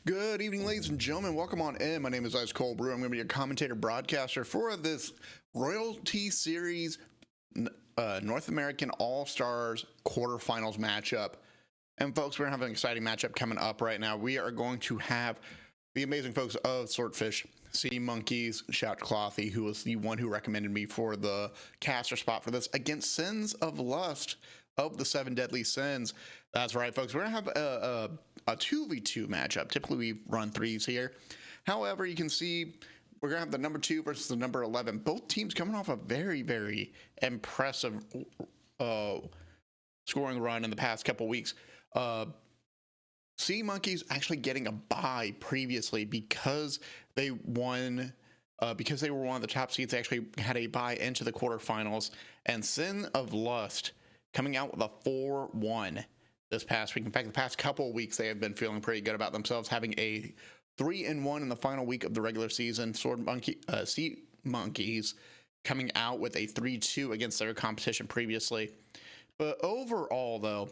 Good evening, ladies and gentlemen. Welcome on in. My name is IceColeBrew. I'm going to be your commentator broadcaster for this Royalty Series North American All-Stars quarterfinals matchup. And folks, we're going to have an exciting matchup coming up right now. We are going to have the amazing folks of Swordfish, Sea Monkeys, shout to Clothy, who was the one who recommended me for the caster spot for this, against Sins of Lust of the Seven Deadly Sins. That's right, folks. We're going to have a 2v2 matchup. Typically, we run threes here. However, you can see we're going to have the number 2 versus the number 11. Both teams coming off a very, very impressive scoring run in the past couple weeks. Sea Monkeys actually getting a bye previously because they won. Because they were one of the top seeds, they actually had a bye into the quarterfinals. And Sin of Lust coming out with a 4-1 this past week. In fact, the past couple of weeks, they have been feeling pretty good about themselves, having a 3-1 in the final week of the regular season. Sea Monkeys coming out with a 3-2 against their competition previously. But overall, though,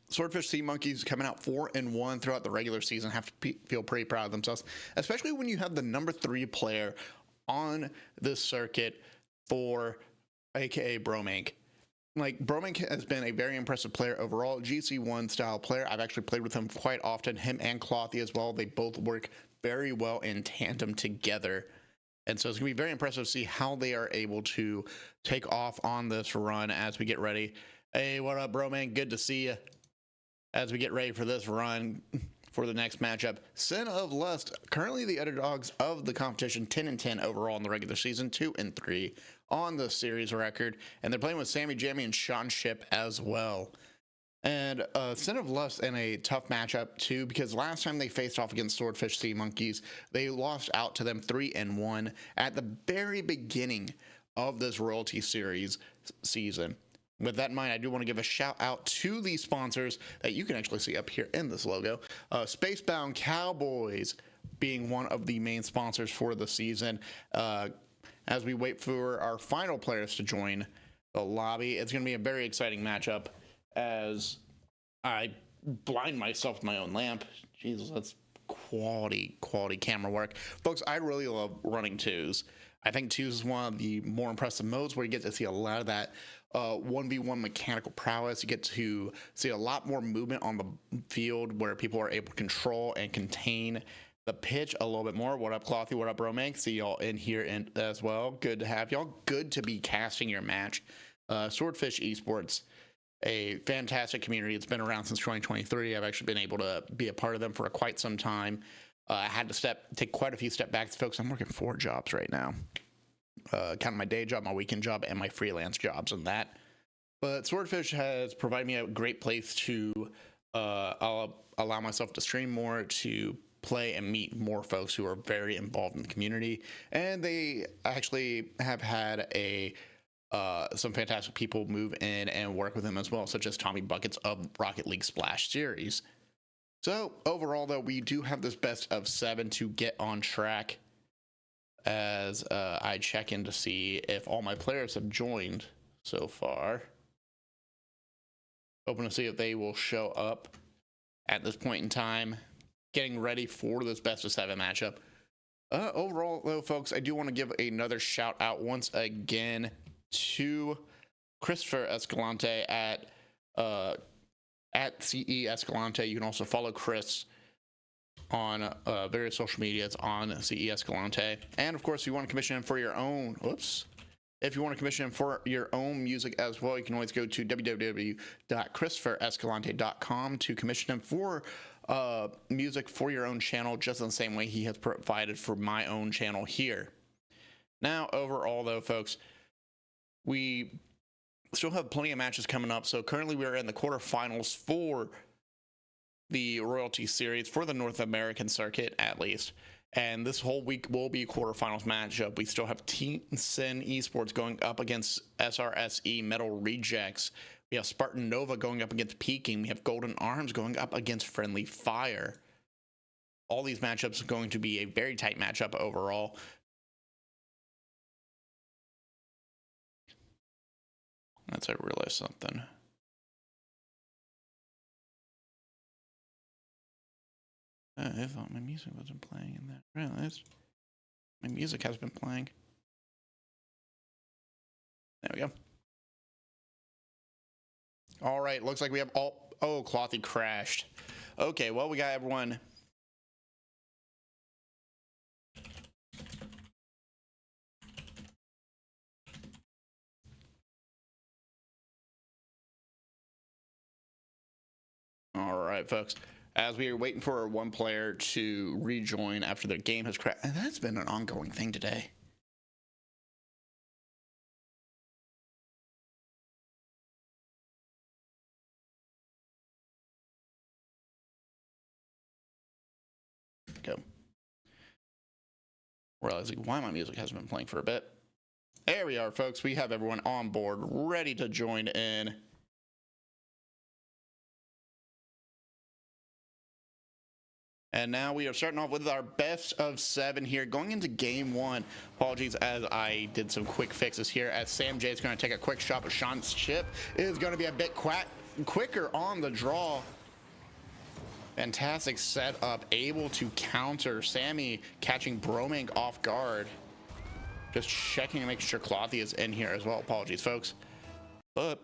Swordfish Sea Monkeys coming out 4-1 throughout the regular season have to feel pretty proud of themselves, especially when you have the number 3 player on this circuit for aka Bromank. Like, Bromank has been a very impressive player overall, GC1 style player. I've actually played with him quite often, him and Clothy as well. They both work very well in tandem together. And so it's going to be very impressive to see how they are able to take off on this run as we get ready. Hey, what up, Bromank? Good to see you. As we get ready for this run for the next matchup, Sin of Lust, currently the underdogs of the competition, 10-10 overall in the regular season, 2-3 on the series record, and they're playing with Sammy Jammy and Sean Ship as well. And Sin of Lust in a tough matchup too, because last time they faced off against Swordfish Sea Monkeys, they lost out to them 3-1 at the very beginning of this Royalty Series season. With that in mind, I do want to give a shout out to the sponsors that you can actually see up here in this logo. Spacebound Cowboys being one of the main sponsors for the season. As we wait for our final players to join the lobby, it's going to be a very exciting matchup as I blind myself with my own lamp. Jesus, that's quality camera work. Folks, I really love running twos. I think twos is one of the more impressive modes where you get to see a lot of that 1v1 mechanical prowess. You get to see a lot more movement on the field where people are able to control and contain the pitch a little bit more. What up, Clothy? What up, Romank? See y'all in here as well. Good to have y'all. Good to be casting your match. Swordfish Esports, a fantastic community. It's been around since 2023. I've actually been able to be a part of them for quite some time. I had to take quite a few step backs, folks. I'm working 4 jobs right now. Counting my day job, my weekend job, and my freelance jobs and that. But Swordfish has provided me a great place to allow myself to stream more, to play and meet more folks who are very involved in the community. And they actually have had some fantastic people move in and work with them as well, such as Tommy Buckets of Rocket League Splash Series. So overall, though, we do have this best of 7 to get on track as I check in to see if all my players have joined so far. Hoping to see if they will show up at this point in time, getting ready for this best of 7 matchup. Overall, though, folks, I do want to give another shout out once again to Christopher Escalante at CE Escalante. You can also follow Chris on various social medias on CE Escalante. And of course, if you want to commission him for your own, if you want to commission him for your own music as well, you can always go to www.christopherescalante.com to commission him for music for your own channel, just in the same way he has provided for my own channel here. Now, overall, though, folks, we still have plenty of matches coming up. So currently we are in the quarterfinals for the Royalty Series for the North American circuit, at least. And this whole week will be a quarterfinals matchup. We still have Team Sin Esports going up against SRSE Metal Rejects. We have Spartan Nova going up against Peking. We have Golden Arms going up against Friendly Fire. All these matchups are going to be a very tight matchup overall. Let's realize something. I thought my music wasn't playing in that. Realized my music has been playing. There we go. All right, looks like we have all. Oh, Clothy crashed. Okay, well, we got everyone. All right, folks. As we are waiting for one player to rejoin after their game has crashed, and that's been an ongoing thing today. Go. Realizing why my music hasn't been playing for a bit. There we are, folks. We have everyone on board, ready to join in. And now we are starting off with our best of 7 here, going into game 1. Apologies as I did some quick fixes here, as Sam J is going to take a quick shot, but Sean's chip is going to be a bit quicker on the draw. Fantastic setup, able to counter Sammy, catching Bromink off guard. Just checking to make sure Clothy is in here as well. Apologies, folks. But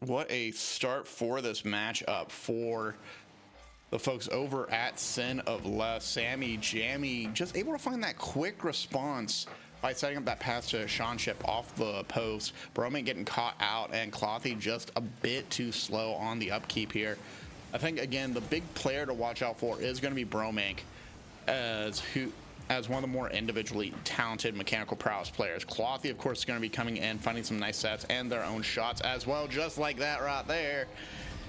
what a start for this matchup for the folks over at Sin of Lust. Sammy Jammy just able to find that quick response by setting up that pass to Sean Ship off the post. Bromink getting caught out, and Clothy just a bit too slow on the upkeep here. I think, again, the big player to watch out for is going to be Bromink, as one of the more individually talented mechanical prowess players. Clothy, of course, is going to be coming in, finding some nice sets and their own shots as well, just like that right there.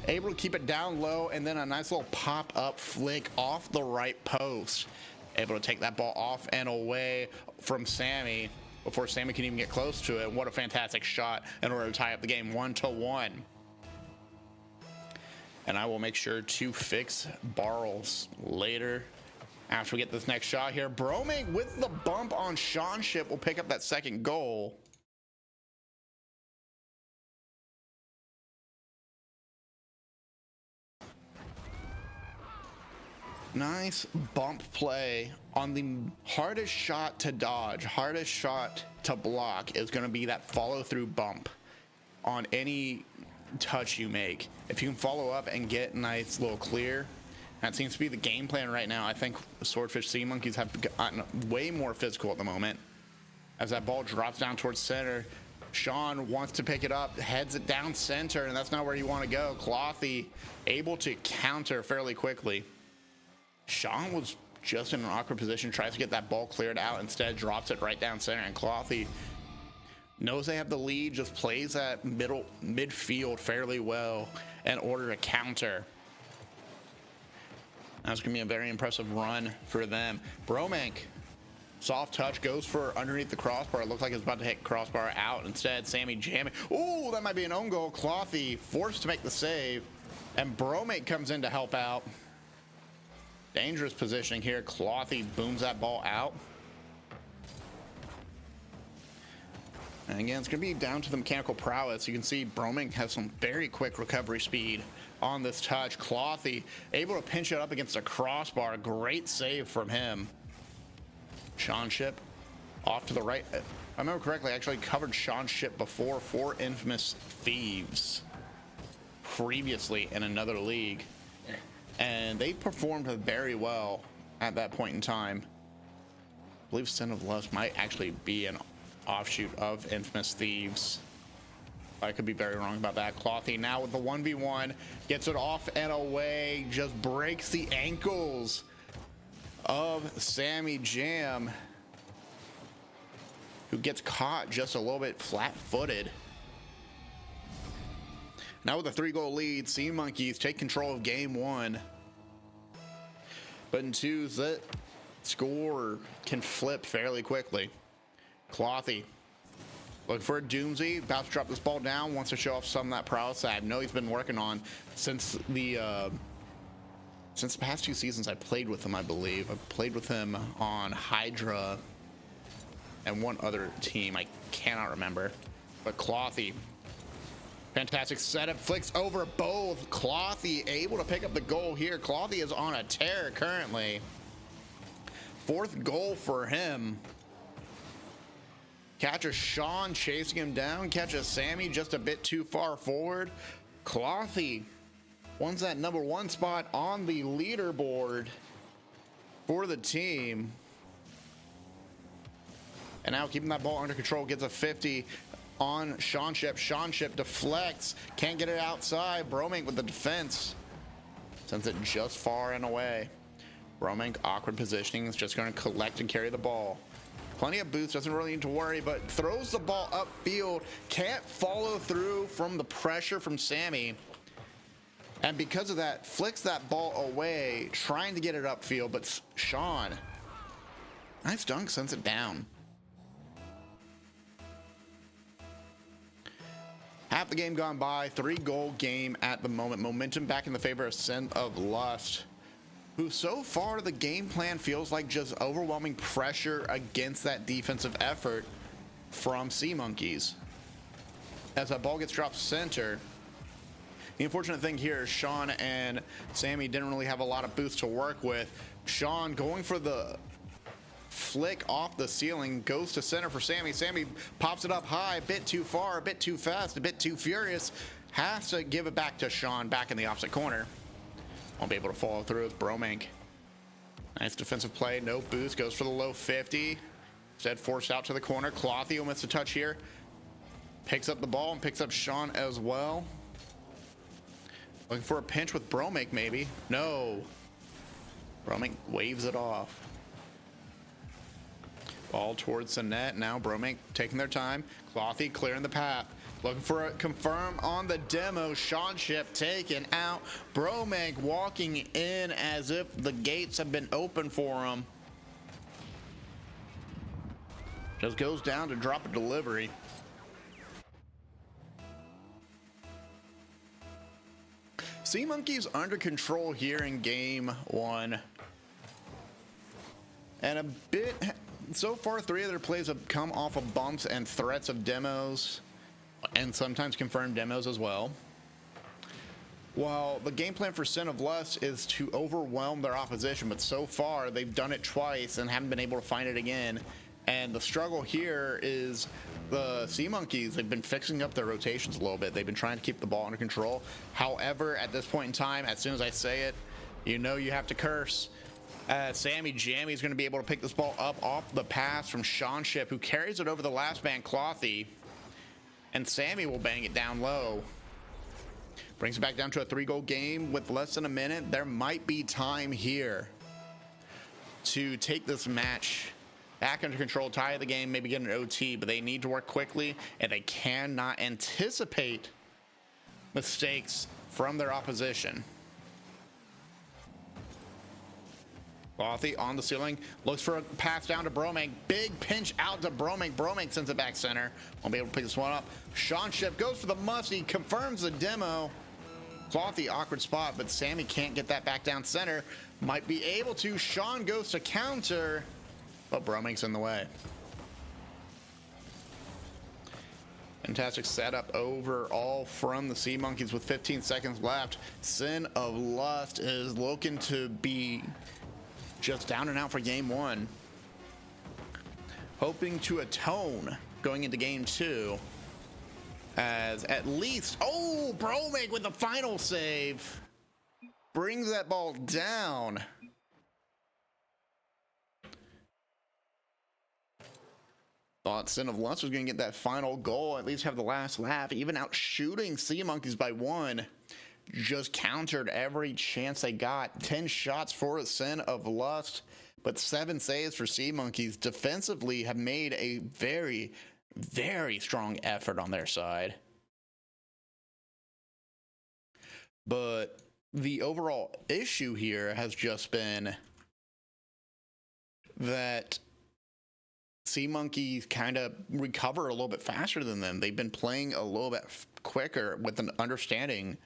Able to keep it down low, and then a nice little pop-up flick off the right post. Able to take that ball off and away from Sammy before Sammy can even get close to it. What a fantastic shot in order to tie up the game 1-1. And I will make sure to fix Barrels later after we get this next shot here. Bromink with the bump on Sean Ship will pick up that second goal. Nice bump play on the hardest shot to dodge, hardest shot to block is going to be that follow through bump on any touch you make. If you can follow up and get a nice little clear, that seems to be the game plan right now. I think Swordfish Sea Monkeys have gotten way more physical at the moment. As that ball drops down towards center, Sean wants to pick it up, heads it down center, and that's not where you want to go. Clothy able to counter fairly quickly. Sean was just in an awkward position, tries to get that ball cleared out, instead drops it right down center, and Clothy knows they have the lead, just plays that midfield fairly well in order to counter. That's going to be a very impressive run for them. Bromink, soft touch, goes for underneath the crossbar. It looked like it was about to hit crossbar out. Instead, Sammy jamming. Ooh, that might be an own goal. Clothy forced to make the save, and Bromink comes in to help out. Dangerous positioning here. Clothy booms that ball out. And again, it's going to be down to the mechanical prowess. You can see Bromink has some very quick recovery speed on this touch. Clothy able to pinch it up against a crossbar. Great save from him. Sean Ship off to the right. If I remember correctly, I actually covered Sean Ship before for Infamous Thieves previously in another league. And they performed very well at that point in time. I believe Sin of Lust might actually be an offshoot of Infamous Thieves. I could be very wrong about that. Clothy now with the 1v1, gets it off and away, just breaks the ankles of Sammy Jam, who gets caught just a little bit flat-footed. Now with a 3-goal lead, Sea Monkeys take control of game 1. But in 2s, that score can flip fairly quickly. Clothy looking for a doozy, about to drop this ball down, wants to show off some of that prowess that I know he's been working on since the past 2 seasons I played with him, I believe. I played with him on Hydra and one other team, I cannot remember. But Clothy Fantastic setup, flicks over both. Clothy able to pick up the goal here. Clothy is on a tear currently. 4th goal for him. Catches Sean chasing him down. Catches Sammy just a bit too far forward. Clothy wins that number 1 spot on the leaderboard for the team. And now keeping that ball under control, gets a 50 on Sean Ship. Sean Ship deflects, can't get it outside. Bromink with the defense, sends it just far and away. Bromink, awkward positioning, is just going to collect and carry the ball. Plenty of boost, doesn't really need to worry, but throws the ball upfield. Can't follow through from the pressure from Sammy. And because of that, flicks that ball away, trying to get it upfield, but Sean, nice dunk, sends it down. Half the game gone by, 3-goal game at the moment. Momentum back in the favor of Sin of Lust, who so far the game plan feels like just overwhelming pressure against that defensive effort from Sea Monkeys. As that ball gets dropped center, the unfortunate thing here is Sean and Sammy didn't really have a lot of boost to work with. Sean going for the flick off the ceiling, goes to center for Sammy. Sammy pops it up high, a bit too far, a bit too fast, a bit too furious. Has to give it back to Sean back in the opposite corner. Won't be able to follow through with Bromink. Nice defensive play, no boost, goes for the low 50. Instead forced out to the corner. Clothy will miss a touch here. Picks up the ball and picks up Sean as well. Looking for a pinch with Bromink maybe. No. Bromink waves it off. Ball towards the net. Now Bromink taking their time. Clothy clearing the path. Looking for a confirm on the demo. Sean Ship taken out. Bromink walking in as if the gates have been open for him. Just goes down to drop a delivery. Sea Monkeys under control here in game 1. And a bit, so far 3 of their plays have come off of bumps and threats of demos, and sometimes confirmed demos as well. While the game plan for Sin of Lust is to overwhelm their opposition, but so far they've done it twice and haven't been able to find it again. And the struggle here is the Sea Monkeys, they've been fixing up their rotations a little bit. They've been trying to keep the ball under control. However, at this point in time, as soon as I say it, you know you have to curse. Sammy Jammy is going to be able to pick this ball up off the pass from Sean Ship, who carries it over the last man, Clothy. And Sammy will bang it down low. Brings it back down to a 3-goal game with less than a minute. There might be time here to take this match back under control, tie the game, maybe get an OT, but they need to work quickly, and they cannot anticipate mistakes from their opposition. Clothy on the ceiling, looks for a pass down to Bromink. Big pinch out to Bromink. Bromink sends it back center. Won't be able to pick this one up. Sean Ship goes for the musty, confirms the demo. Clothy, awkward spot, but Sammy can't get that back down center. Might be able to. Sean goes to counter, but Bromink's in the way. Fantastic setup overall from the Sea Monkeys with 15 seconds left. Sin of Lust is looking to be just down and out for game 1. Hoping to atone going into game 2. As at least, oh, Bromink with the final save. Brings that ball down. Thought Sin of Lust was going to get that final goal, at least have the last laugh, even out shooting Sea Monkeys by 1. Just countered every chance they got. 10 shots for Sin of Lust, but 7 saves for Sea Monkeys. Defensively have made a very, very strong effort on their side. But the overall issue here has just been that Sea Monkeys kind of recover a little bit faster than them. They've been playing a little bit quicker with an understanding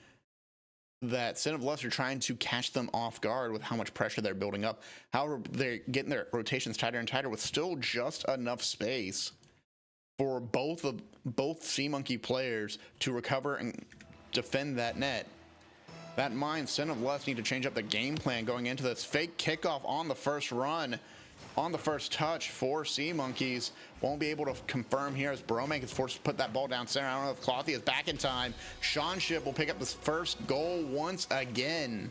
that Sin of Lust are trying to catch them off guard with how much pressure they're building up. However, they're getting their rotations tighter and tighter with still just enough space for both Sea Monkey players to recover and defend that net. That in mind, Sin of Lust need to change up the game plan going into this. Fake kickoff on the first run, on the first touch for Sea Monkeys. Won't be able to confirm here as Bromank is forced to put that ball down center. I don't know if Clothy is back in time. Sean Ship will pick up this first goal once again.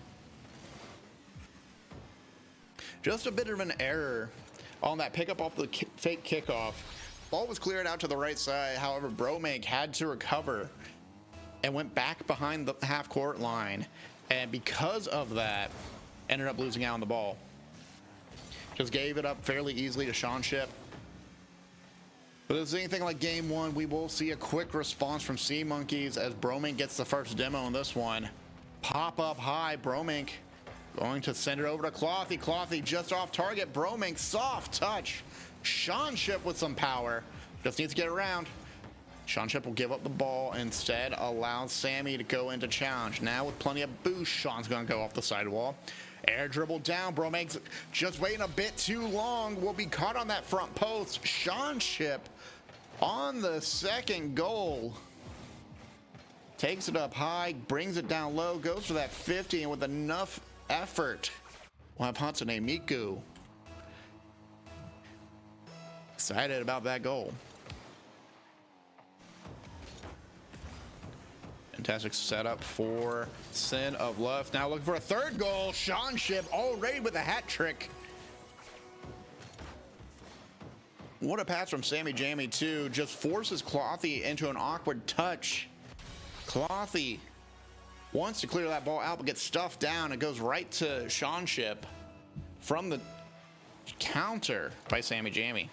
Just a bit of an error on that pickup off the fake kickoff. Ball was cleared out to the right side. However, Bromank had to recover and went back behind the half-court line. And because of that, ended up losing out on the ball. Just gave it up fairly easily to Sean Ship. But if it's anything like game one, we will see a quick response from Sea Monkeys as Bromank gets the first demo in this one. Pop up high, Bromank going to send it over to Clothy. Clothy just off target. Bromank, soft touch. Sean Ship with some power. Just needs to get around. Sean Ship will give up the ball. Instead, allows Sammy to go into challenge. Now with plenty of boost, Sean's going to go off the sidewall. Air dribble down. Bromank's just waiting a bit too long. Will be caught on that front post. Sean Ship on the second goal. Takes it up high, brings it down low, goes for that 50, and with enough effort, we'll have Hatsune Miku. Excited about that goal. Fantastic setup for Sin of Lust. Now looking for a third goal. Sean Ship already with a hat trick. What a pass from Sammy Jammy too. Just forces Clothy into an awkward touch. Clothy wants to clear that ball out, but gets stuffed down. It goes right to Sean Ship from the counter by Sammy Jammy.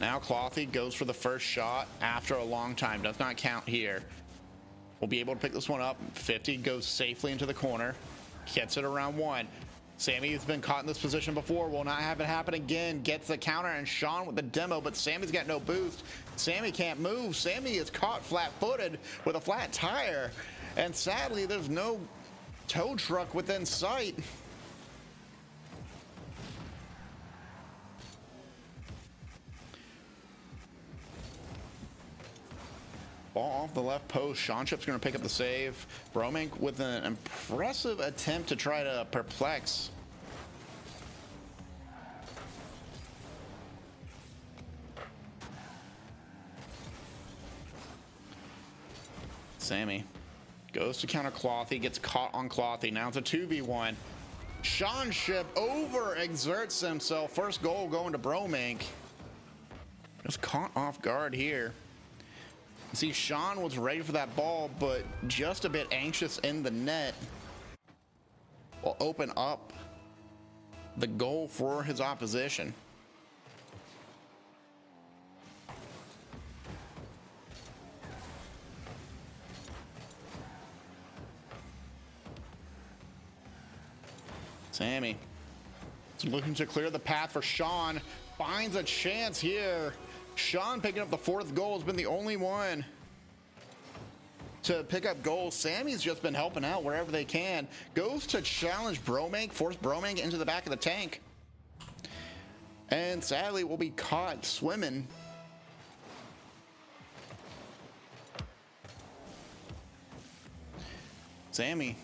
Now Clothy goes for the first shot after a long time. Does not count here. We'll be able to pick this one up. 50 goes safely into the corner. Gets it around one. Sammy has been caught in this position before. Will not have it happen again. Gets the counter and Sean with the demo, but Sammy's got no boost. Sammy can't move. Sammy is caught flat-footed with a flat tire. And sadly, there's no tow truck within sight. Ball off the left post. Sean Ship's going to pick up the save. Bromank with an impressive attempt to try to perplex. Sammy goes to counter Clothy, gets caught on Clothy. Now it's a 2v1. Sean Ship over-exerts himself. First goal going to Bromank. Just caught off guard here. See, Sean was ready for that ball, but just a bit anxious in the net. Will open up the goal for his opposition. Sammy is looking to clear the path for Sean. Finds a chance here. Sean picking up the fourth goal, has been the only one to pick up goals. Sammy's just been helping out wherever they can. Goes to challenge Bromank, force Bromank into the back of the tank. And sadly will be caught swimming. Sammy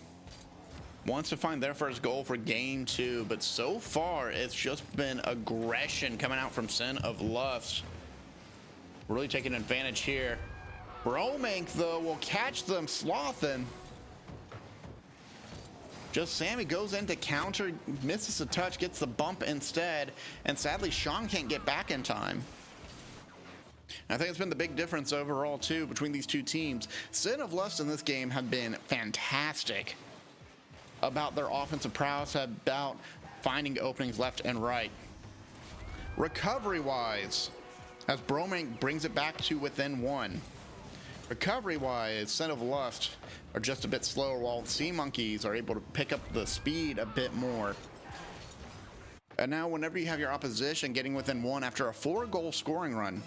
wants to find their first goal for game two, but so far it's just been aggression coming out from Sin of Lust. Really taking advantage here. Bromank, though, will catch them slothing. Just Sammy goes into counter, misses a touch, gets the bump instead, and sadly, Sean can't get back in time. I think it's been the big difference overall, too, between these two teams. Sin of Lust in this game have been fantastic about their offensive prowess, about finding openings left and right. Recovery-wise, as Bromank brings it back to within one. Recovery-wise, Sin of Lust are just a bit slower, while Sea Monkeys are able to pick up the speed a bit more. And now whenever you have your opposition getting within one after a 4-goal scoring run,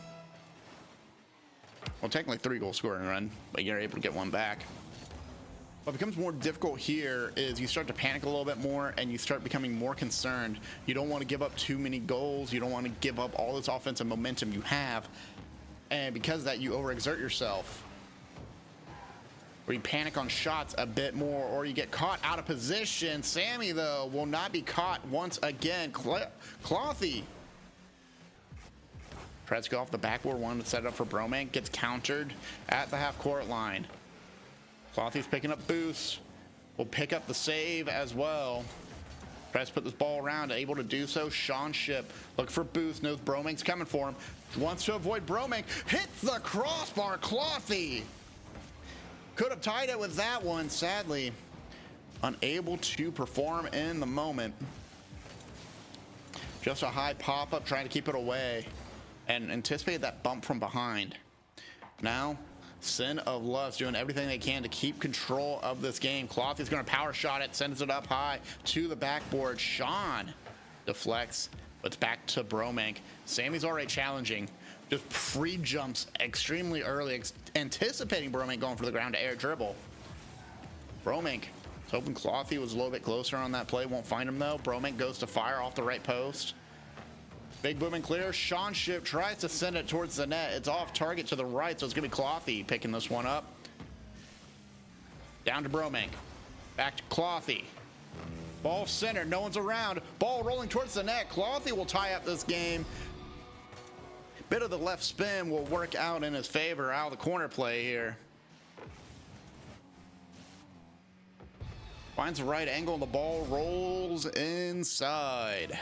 well, technically 3-goal scoring run, but you're able to get one back. What becomes more difficult here is you start to panic a little bit more and you start becoming more concerned. You don't want to give up too many goals. You don't want to give up all this offensive momentum you have. And because of that, you overexert yourself. Or you panic on shots a bit more, or you get caught out of position. Sammy, though, will not be caught once again. Clothy tries to go off the backboard, wanted to set it up for Bromank, gets countered at the half-court line. Clothy's picking up boosts, will pick up the save as well. Tries to put this ball around, able to do so. Sean Ship, look for boost, knows Bromank's coming for him. Wants to avoid Bromank, hits the crossbar. Clothy could have tied it with that one, sadly unable to perform in the moment. Just a high pop-up, trying to keep it away, and anticipated that bump from behind. Now Sin of Lust doing everything they can to keep control of this game. Clothy's going to power shot it, sends it up high to the backboard. Sean deflects, but it's back to Bromank. Sammy's already challenging, just pre-jumps extremely early, anticipating Bromank going for the ground to air dribble. Bromank was hoping Clothy was a little bit closer on that play, won't find him though. Bromank goes to fire off the right post. Big boom and clear. Sean Ship tries to send it towards the net. It's off target to the right, so it's going to be Clothy picking this one up. Down to Bromank. Back to Clothy. Ball center. No one's around. Ball rolling towards the net. Clothy will tie up this game. Bit of the left spin will work out in his favor. Out of the corner play here. Finds the right angle and the ball rolls inside.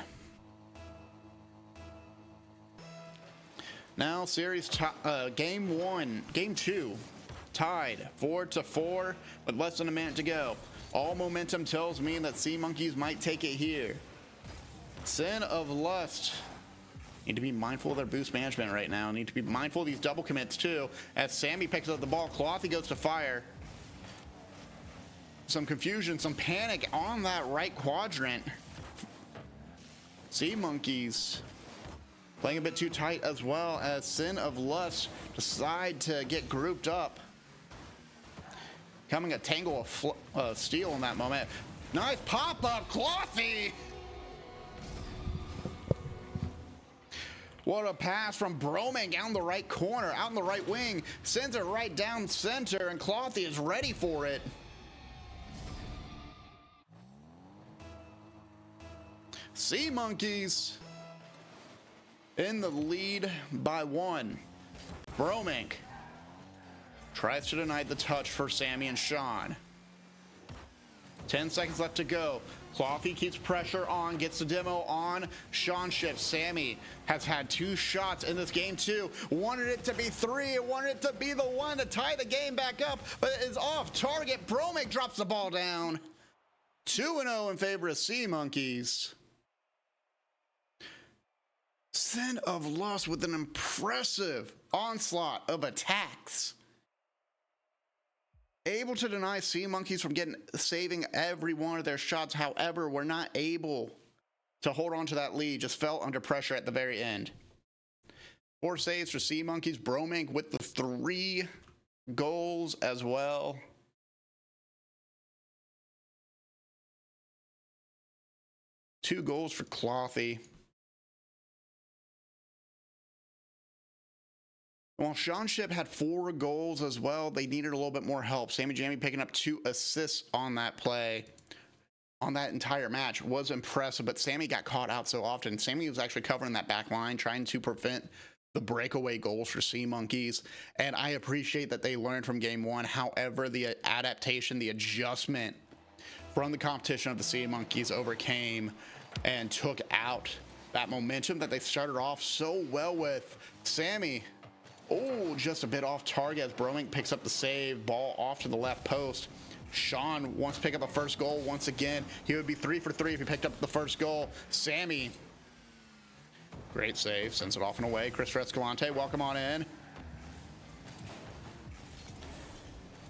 Now series game 2 tied 4-4 with less than a minute to go. All momentum tells me that Sea Monkeys might take it here. Sin of Lust need to be mindful of their boost management right now. Need to be mindful of these double commits too. As Sammy picks up the ball, Clothy goes to fire. Some confusion, some panic on that right quadrant. Sea Monkeys playing a bit too tight, as well as Sin of Lust decide to get grouped up. Coming a tangle of steel in that moment. Nice pop-up, Clothy! What a pass from Bromank down the right corner, out in the right wing. Sends it right down center, and Clothy is ready for it. Sea Monkeys in the lead by 1. Bromank tries to deny the touch for Sammy and Sean. 10 seconds left to go. Clothy keeps pressure on, gets the demo on. Sean shifts. Sammy has had 2 shots in this game too. Wanted it to be 3, wanted it to be the one to tie the game back up, but it is off target. Bromank drops the ball down. 2-0 in favor of Sea Monkeys. Sin of Lust with an impressive onslaught of attacks. Able to deny Sea Monkeys from saving every one of their shots. However, we're not able to hold on to that lead. Just fell under pressure at the very end. 4 saves for Sea Monkeys. Bromank with the 3 goals as well. Two goals for Clothy. While Sean Ship had 4 goals as well, they needed a little bit more help. Sammy Jammy picking up 2 assists on that play, on that entire match, was impressive, but Sammy got caught out so often. Sammy was actually covering that back line, trying to prevent the breakaway goals for Sea Monkeys, and I appreciate that they learned from game 1. However, the adaptation, the adjustment from the competition of the Sea Monkeys overcame and took out that momentum that they started off so well with. Sammy, oh, just a bit off target as Bromank picks up the save. Ball off to the left post. Sean wants to pick up a first goal once again. He would be 3 for 3 if he picked up the first goal. Sammy, great save, sends it off and away. Christopher Escalante, welcome on in.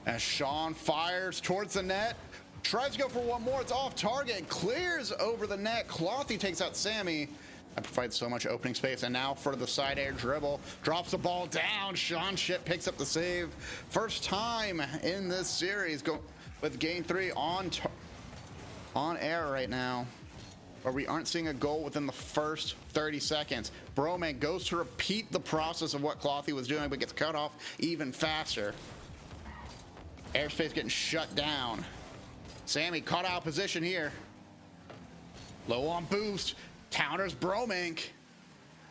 As Sean fires towards the net, tries to go for one more. It's off target, clears over the net. Clothy takes out Sammy. That provides so much opening space. And now for the side air dribble. Drops the ball down. Sean Ship picks up the save. First time in this series with game 3 on air right now, where we aren't seeing a goal within the first 30 seconds. Broman goes to repeat the process of what Clothy was doing, but gets cut off even faster. Airspace getting shut down. Sammy caught out of position here. Low on boost. Counters Bromink.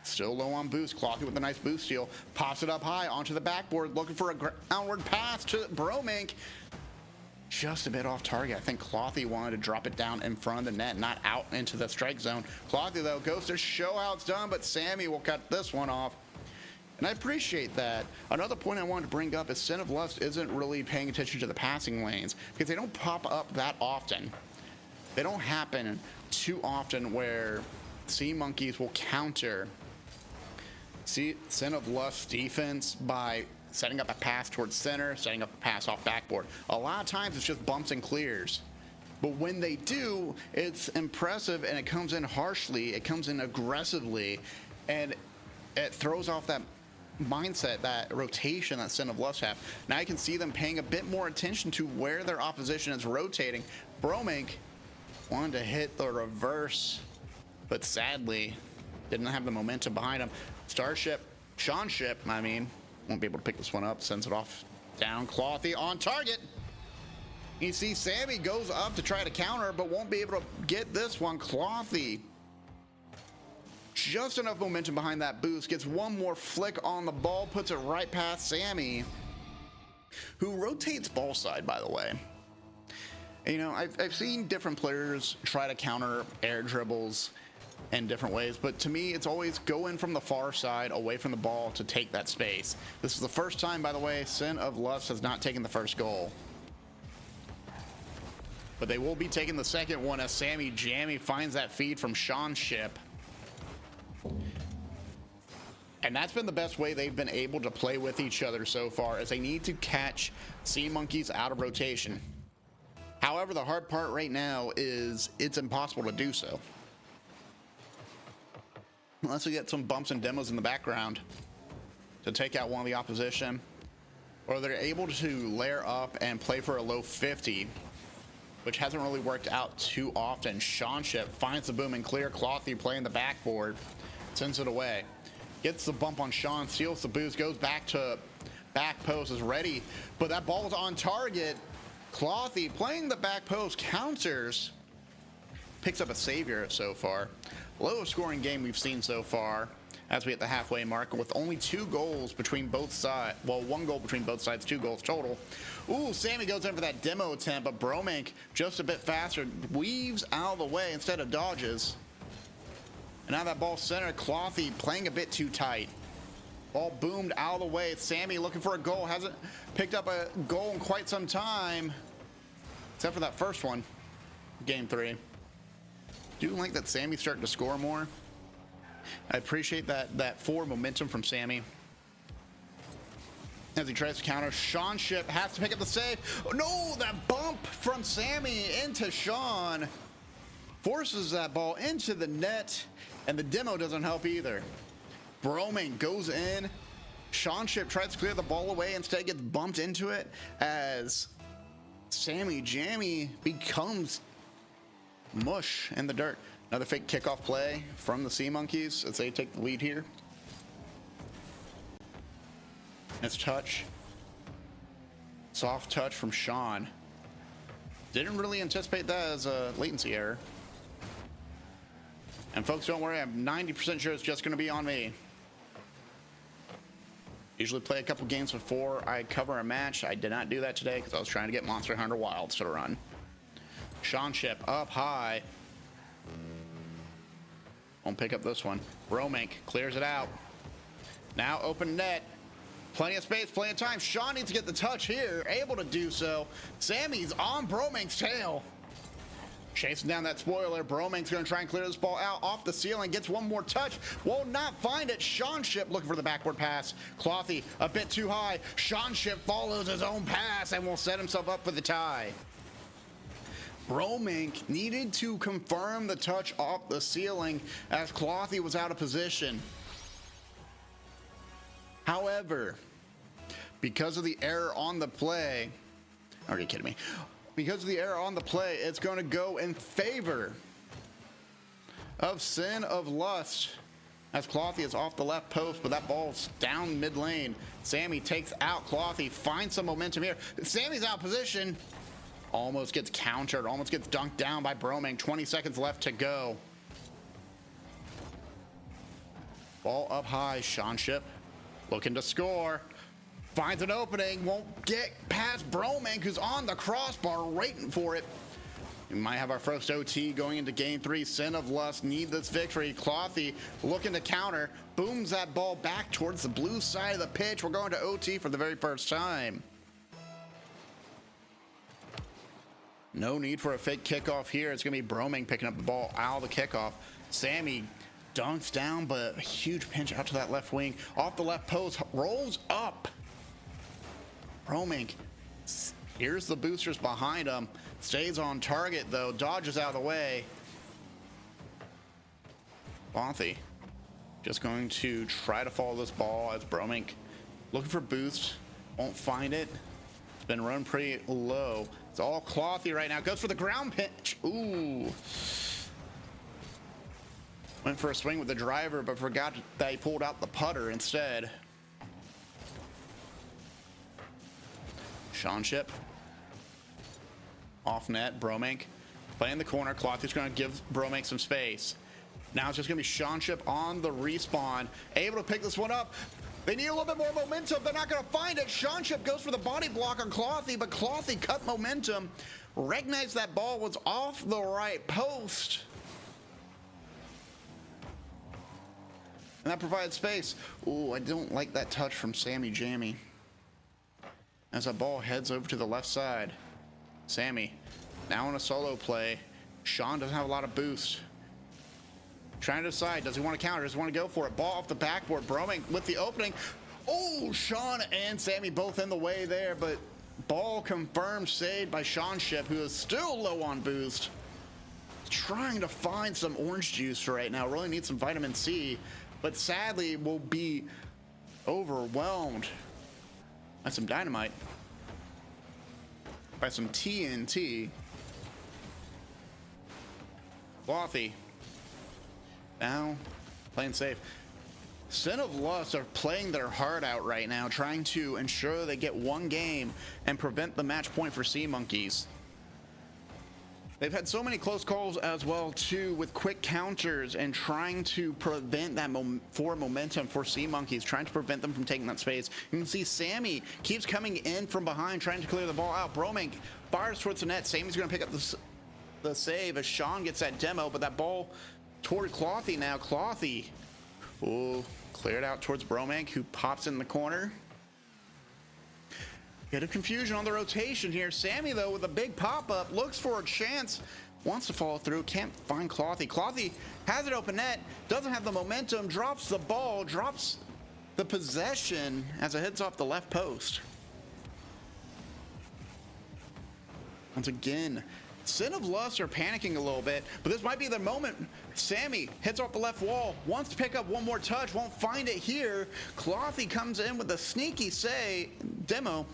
Still low on boost. Clothy with a nice boost steal. Pops it up high onto the backboard, looking for a outward pass to Bromink. Just a bit off target. I think Clothy wanted to drop it down in front of the net, not out into the strike zone. Clothy, though, goes to show how it's done, but Sammy will cut this one off. And I appreciate that. Another point I wanted to bring up is Sin of Lust isn't really paying attention to the passing lanes because they don't pop up that often. They don't happen too often where Sea Monkeys will counter Sin of Lust's defense by setting up a pass towards center, setting up a pass off backboard. A lot of times it's just bumps and clears. But when they do, it's impressive and it comes in harshly, it comes in aggressively, and it throws off that mindset, that rotation that Sin of Lust have. Now I can see them paying a bit more attention to where their opposition is rotating. Bromink wanted to hit the reverse, but sadly didn't have the momentum behind him. Sean Ship, I mean, won't be able to pick this one up, sends it off down. Clothy on target. You see Sammy goes up to try to counter, but won't be able to get this one. Clothy, just enough momentum behind that boost, gets one more flick on the ball, puts it right past Sammy, who rotates ball side, by the way. You know, I've seen different players try to counter air dribbles in different ways, but to me it's always go in from the far side away from the ball to take that space. This is the first time, by the way, Sin of Lust has not taken the first goal, but they will be taking the second one as Sammy Jammy finds that feed from Sean Ship. And that's been the best way they've been able to play with each other so far, as they need to catch Sea Monkeys out of rotation. However, the hard part right now is it's impossible to do so unless we get some bumps and demos in the background to take out one of the opposition, or they're able to layer up and play for a low 50, which hasn't really worked out too often. Sean Ship finds the boom and clear. Clothy playing the backboard, sends it away, gets the bump on Sean, steals the boost, goes back to back post, is ready, but that ball is on target. Clothy playing the back post, counters, picks up a savior so far. Lowest scoring game we've seen so far as we hit the halfway mark, with only 2 goals between both sides. Well, 1 goal between both sides, 2 goals total. Ooh, Sammy goes in for that demo attempt, but Bromink just a bit faster, weaves out of the way instead of dodges. And now that ball center, Clothy playing a bit too tight. Ball boomed out of the way. Sammy looking for a goal, hasn't picked up a goal in quite some time, except for that first one, game 3. Do like that Sammy's starting to score more. I appreciate that forward momentum from Sammy as he tries to counter. Sean Ship has to pick up the save. Oh, no, that bump from Sammy into Sean forces that ball into the net, and the demo doesn't help either. Broming goes in. Sean Ship tries to clear the ball away, instead gets bumped into it as Sammy Jammy becomes mush in the dirt. Another fake kickoff play from the Sea Monkeys as they take the lead here. Nice touch. Soft touch from Sean. Didn't really anticipate that as a latency error. And folks, don't worry, I'm 90% sure it's just going to be on me. Usually play a couple games before I cover a match. I did not do that today because I was trying to get Monster Hunter Wilds to run. Sean Ship up high. Won't pick up this one. Bromink clears it out. Now open net. Plenty of space, plenty of time. Sean needs to get the touch here. Able to do so. Sammy's on Bromink's tail. Chasing down that spoiler. Bromink's going to try and clear this ball out off the ceiling. Gets one more touch. Will not find it. Sean Ship looking for the backward pass. Clothy a bit too high. Sean Ship follows his own pass and will set himself up for the tie. Bromink needed to confirm the touch off the ceiling as Clothy was out of position. However, because of the error on the play, are you kidding me? because of the error on the play, it's going to go in favor of Sin of Lust. As Clothy is off the left post, but that ball's down mid lane. Sammy takes out Clothy, finds some momentum here. Sammy's out of position. Almost gets countered, almost gets dunked down by Broming. 20 seconds left to go. Ball up high, Seanship looking to score. Finds an opening, won't get past Broming, who's on the crossbar waiting for it. We might have our first OT going into game 3. Sin of Lust need this victory. Clothy looking to counter, booms that ball back towards the blue side of the pitch. We're going to OT for the very first time. No need for a fake kickoff here. It's going to be Broming picking up the ball out of the kickoff. Sammy dunks down, but a huge pinch out to that left wing. Off the left post, rolls up. Broming here's the boosters behind him. Stays on target, though. Dodges out of the way. Clothy just going to try to follow this ball as Broming looking for boost. Won't find it. It's been run pretty low. It's all Clothy right now. Goes for the ground pitch. Ooh. Went for a swing with the driver, but forgot that he pulled out the putter instead. Seanship. Off net, Broming playing the corner. Clothy's going to give Broming some space. Now it's just going to be Seanship on the respawn. Able to pick this one up. They need a little bit more momentum. They're not going to find it. Seanship goes for the body block on Clothy, but Clothy cut momentum. Recognized that ball was off the right post. And that provides space. Ooh, I don't like that touch from Sammy Jammy. As that ball heads over to the left side. Sammy now in a solo play. Sean doesn't have a lot of boost. Trying to decide, does he want to counter? Does he want to go for it? Ball off the backboard. Broming with the opening. Oh, Sean and Sammy both in the way there, but ball confirmed saved by Seanship, who is still low on boost. Trying to find some orange juice right now. Really needs some vitamin C, but sadly will be overwhelmed by some dynamite. By some TNT. Clothy now playing safe. Sin of Lust are playing their heart out right now, trying to ensure they get one game and prevent the match point for Sea Monkeys. They've had so many close calls as well too, with quick counters and trying to prevent that momentum for Sea Monkeys, trying to prevent them from taking that space. You can see Sammy keeps coming in from behind, trying to clear the ball out. Broming fires towards the net. Sammy's going to pick up the save as Sean gets that demo, but that ball toward Clothy now. Clothy, ooh, cleared out towards Broming, who pops in the corner. Bit of confusion on the rotation here. Sammy, though, with a big pop-up, looks for a chance, wants to follow through, can't find Clothy. Clothy has it open net, doesn't have the momentum, drops the ball, drops the possession as it heads off the left post. Once again, Sin of Lust are panicking a little bit, but this might be the moment. Sammy hits off the left wall, wants to pick up one more touch, won't find it here. Clothy comes in with a sneaky demo.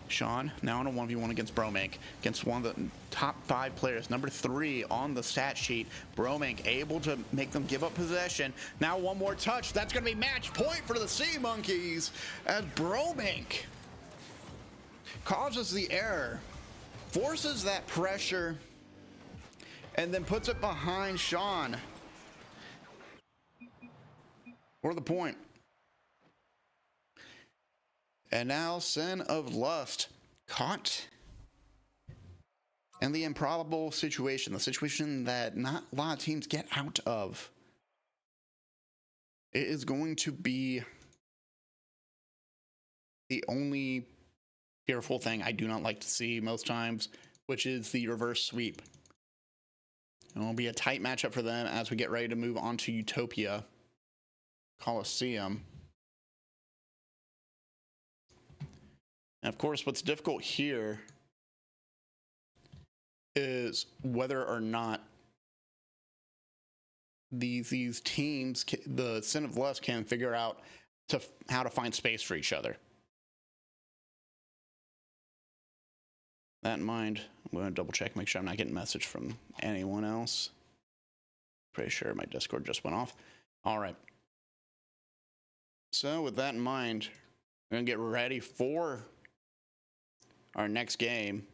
Sean now on a 1v1 against Broming, against one of the top 5 players, number 3 on the stat sheet. Broming able to make them give up possession. Now one more touch. That's going to be match point for the Sea Monkeys as Broming causes the error, forces that pressure, and then puts it behind Sean for the point. And now Sin of Lust caught in the improbable situation, the situation that not a lot of teams get out of. It is going to be the only fearful thing I do not like to see most times, which is the reverse sweep. It will be a tight matchup for them as we get ready to move on to Utopia Coliseum. And of course, what's difficult here is whether or not these teams, the Sin of Lust, can figure out how to find space for each other. That in mind, I'm going to double check, make sure I'm not getting a message from anyone else. Pretty sure my Discord just went off. All right. So with that in mind, we're going to get ready for our next game.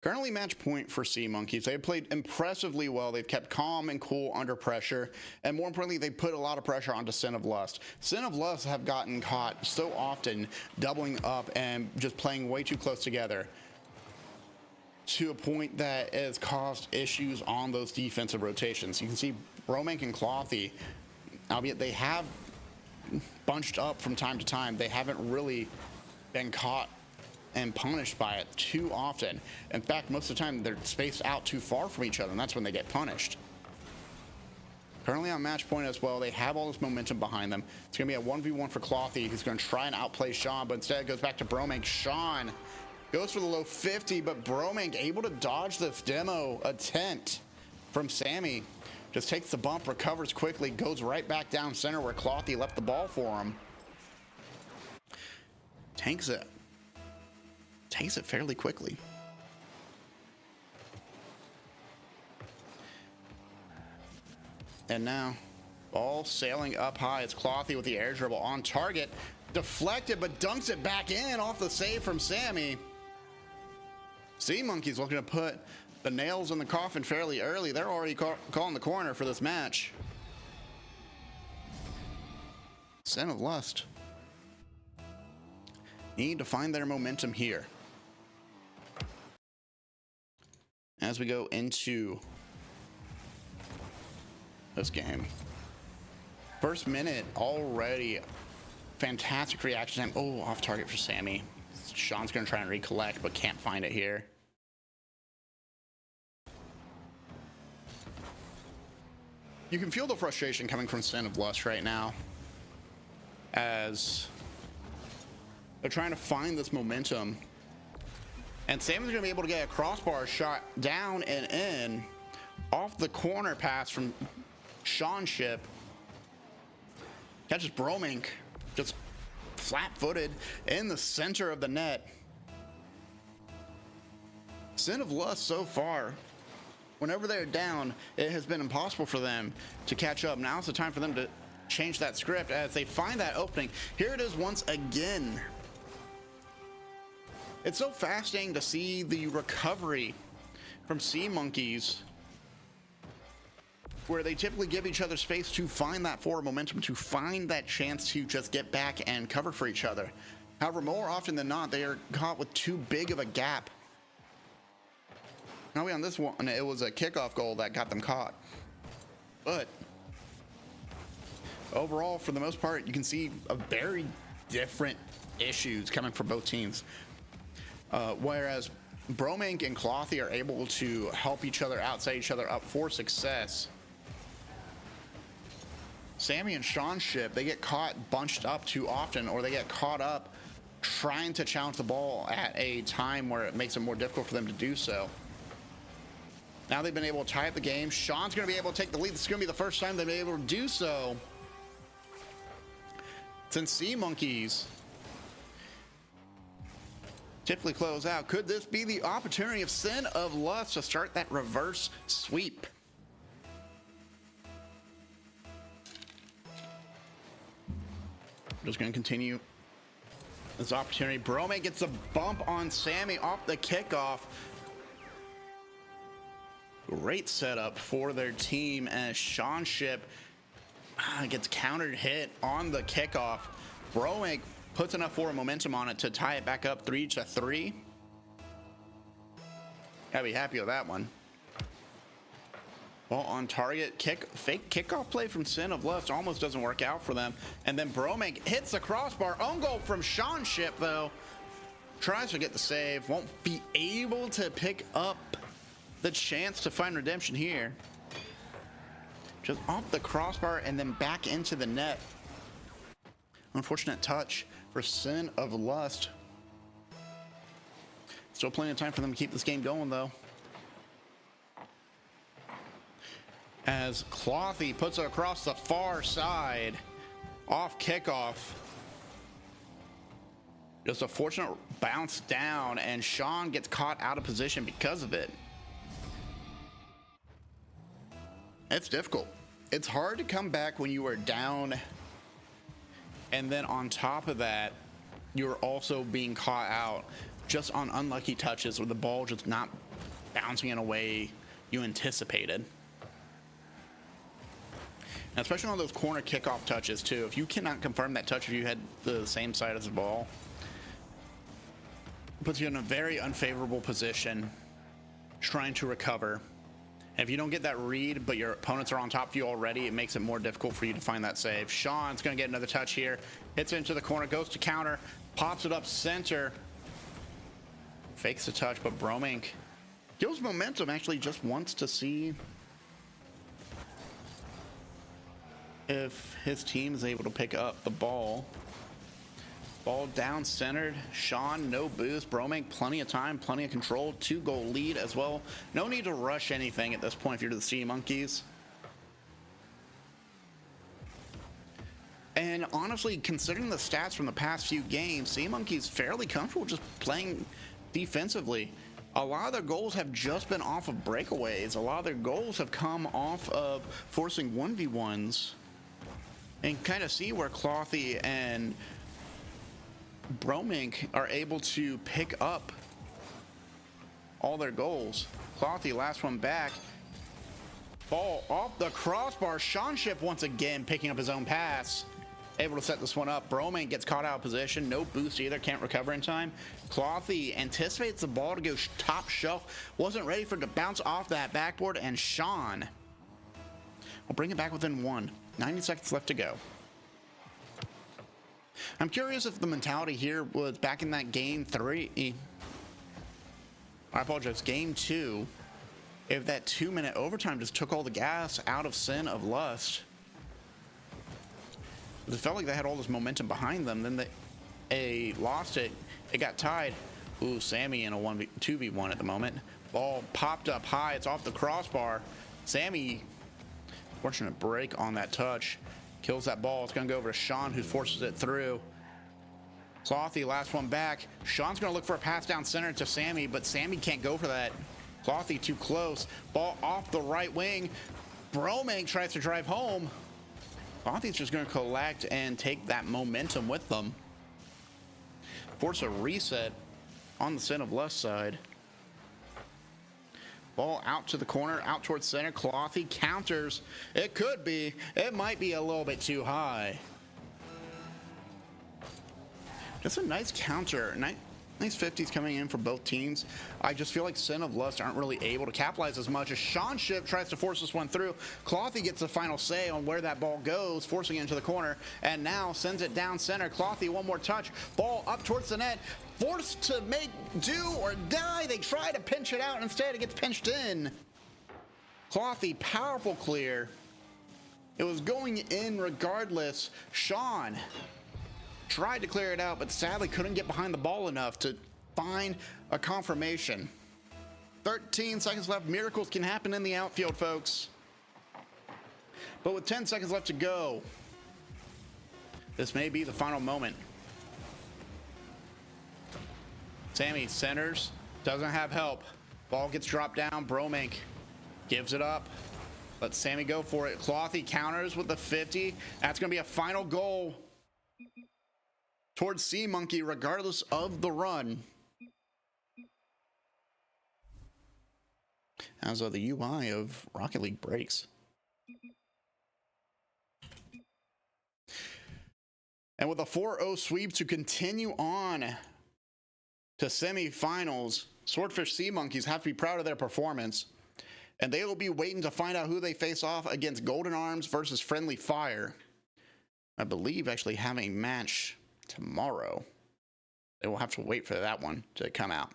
Currently match point for Sea Monkeys. They've played impressively well. They've kept calm and cool under pressure. And more importantly, they put a lot of pressure onto Sin of Lust. Sin of Lust have gotten caught so often doubling up and just playing way too close together, to a point that has caused issues on those defensive rotations. You can see Bromank and Clothy, albeit they have bunched up from time to time, they haven't really been caught and punished by it too often. In fact, most of the time they're spaced out too far from each other, and that's when they get punished. Currently on match point as well, they have all this momentum behind them. It's going to be a 1v1 for Clothy, who's going to try and outplay Sean, but instead it goes back to Bromank. Sean goes for the low 50, but Bromank able to dodge this demo attempt from Sammy. Just takes the bump, recovers quickly, goes right back down center where Clothy left the ball for him. Takes it fairly quickly. And now, ball sailing up high. It's Clothy with the air dribble on target. Deflected, but dunks it back in off the save from Sammy. Sea Monkeys looking to put the nails in the coffin fairly early. They're already calling the corner for this match. Sin of Lust need to find their momentum here as we go into this game. First minute already, fantastic reaction time. Oh, off target for Sammy. Sean's gonna try and recollect, but can't find it here. You can feel the frustration coming from Sin of Lust right now, as they're trying to find this momentum. And Sammy's gonna be able to get a crossbar shot down and in off the corner pass from Sean Ship. Catches Bromank just flat-footed in the center of the net. Sin of Lust so far, whenever they're down, it has been impossible for them to catch up. Now it's the time for them to change that script as they find that opening. Here it is once again. It's so fascinating to see the recovery from Sea Monkeys, where they typically give each other space to find that forward momentum, to find that chance to just get back and cover for each other. However, more often than not, they are caught with too big of a gap. Now on this one, it was a kickoff goal that got them caught. But overall, for the most part, you can see a very different issues coming from both teams. Whereas Bromank and Clothy are able to help each other out, set each other up for success. Sammy and Sean Ship, they get caught bunched up too often, or they get caught up trying to challenge the ball at a time where it makes it more difficult for them to do so. Now they've been able to tie up the game. Sean's going to be able to take the lead. This is going to be the first time they've been able to do so since Sea Monkeys typically close out. Could this be the opportunity of Sin of Lust to start that reverse sweep? Just going to continue this opportunity. Bromank gets a bump on Sammy off the kickoff. Great setup for their team as Sean Ship gets countered hit on the kickoff. Bromank puts enough forward momentum on it to tie it back up 3-3. Gotta be happy with that one. Ball on target, fake kickoff play from Sin of Lust almost doesn't work out for them. And then Bromank hits the crossbar. Own goal from Sean Ship though. Tries to get the save, won't be able to pick up the chance to find redemption here. Just off the crossbar and then back into the net. Unfortunate touch for Sin of Lust. Still plenty of time for them to keep this game going though, as Clothy puts it across the far side. off kickoff. Just a fortunate bounce down, and Sean gets caught out of position because of it. It's difficult. It's hard to come back when you are down, and then on top of that, you're also being caught out just on unlucky touches with the ball just not bouncing in a way you anticipated. And especially on those corner kickoff touches too. If you cannot confirm that touch if you had the same side as the ball, it puts you in a very unfavorable position trying to recover. And if you don't get that read, but your opponents are on top of you already, it makes it more difficult for you to find that save. Sean's going to get another touch here. Hits into the corner, goes to counter, pops it up center. Fakes the touch, but Bromink gives momentum, actually just wants to see if his team is able to pick up the ball. Ball down centered. Sean, no boost. Bromink, plenty of time, plenty of control. 2-goal lead as well. No need to rush anything at this point if you're the Sea Monkeys. And honestly, considering the stats from the past few games, Sea Monkeys fairly comfortable just playing defensively. A lot of their goals have just been off of breakaways. A lot of their goals have come off of forcing 1v1s. And kind of see where Clothy and Bromink are able to pick up all their goals. Clothy, last one back. Ball off the crossbar. Sean Ship once again picking up his own pass. Able to set this one up. Bromink gets caught out of position. No boost either. Can't recover in time. Clothy anticipates the ball to go top shelf. Wasn't ready for it to bounce off that backboard. And Sean will bring it back within 1. 90 seconds left to go. I'm curious if the mentality here was back in that game 3. I apologize, game 2. If that 2-minute overtime just took all the gas out of Sin of Lust. It felt like they had all this momentum behind them. Then they lost it. It got tied. Ooh, Sammy in a 2v1 at the moment. Ball popped up high. It's off the crossbar. Sammy, fortunate break on that touch. Kills that ball. It's going to go over to Sean, who forces it through. Clothy, last one back. Sean's going to look for a pass down center to Sammy, but Sammy can't go for that. Clothy too close. Ball off the right wing. Bromink tries to drive home. Clothy's just going to collect and take that momentum with them. Force a reset on the Sin of Lust side. Ball out to the corner, out towards center. Clothy counters. It could be. It might be a little bit too high. Just a nice counter. Nice 50s coming in for both teams. I just feel like Sin of Lust aren't really able to capitalize as much as Sean Ship tries to force this one through. Clothy gets the final say on where that ball goes, forcing it into the corner, and now sends it down center. Clothy, one more touch. Ball up towards the net. Forced to make do or die. They try to pinch it out. Instead, it gets pinched in. Clothy, powerful clear. It was going in regardless. Sean tried to clear it out, but sadly couldn't get behind the ball enough to find a confirmation. 13 seconds left. Miracles can happen in the outfield, folks. But with 10 seconds left to go, this may be the final moment. Sammy centers, doesn't have help. Ball gets dropped down. Bromink gives it up. Let Sammy go for it. Clothy counters with the 50. That's going to be a final goal towards Sea Monkey, regardless of the run. As the UI of Rocket League breaks. And with a 4-0 sweep to continue on to semifinals, Swordfish Sea Monkeys have to be proud of their performance. And they will be waiting to find out who they face off against Golden Arms versus Friendly Fire. I believe actually having a match tomorrow. They will have to wait for that one to come out.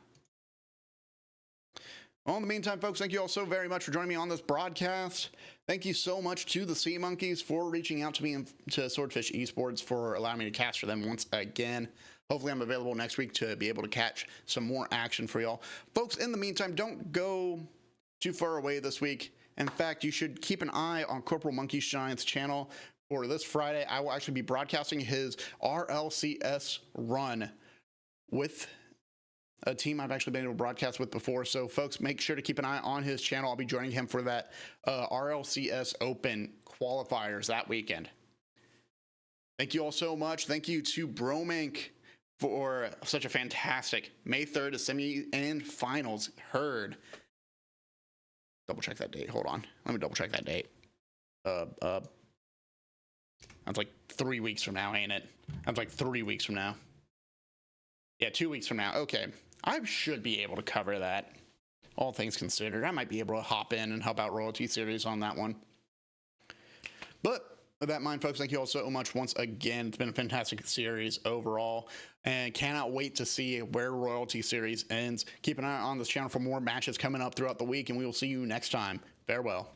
Well, in the meantime, folks, thank you all so very much for joining me on this broadcast. Thank you so much to the Sea Monkeys for reaching out to me and to Swordfish Esports for allowing me to cast for them once again. Hopefully I'm available next week to be able to catch some more action for y'all. Folks, in the meantime, don't go too far away this week. In fact, you should keep an eye on Corporal Monkey Shine's channel. for this Friday, I will actually be broadcasting his RLCS run with a team I've actually been able to broadcast with before. So folks, make sure to keep an eye on his channel. I'll be joining him for that RLCS Open qualifiers that weekend. Thank you all so much. Thank you to Bromink for such a fantastic May 3rd to semi and finals heard. Double check that date. Hold on. Let me double check that date. That's like 3 weeks from now, ain't it? That's like 3 weeks from now. Yeah, 2 weeks from now. Okay. I should be able to cover that. All things considered, I might be able to hop in and help out Royalty Series on that one. But with that in mind, folks, thank you all so much once again. It's been a fantastic series overall, and cannot wait to see where Royalty Series ends. Keep an eye on this channel for more matches coming up throughout the week, and we will see you next time. Farewell.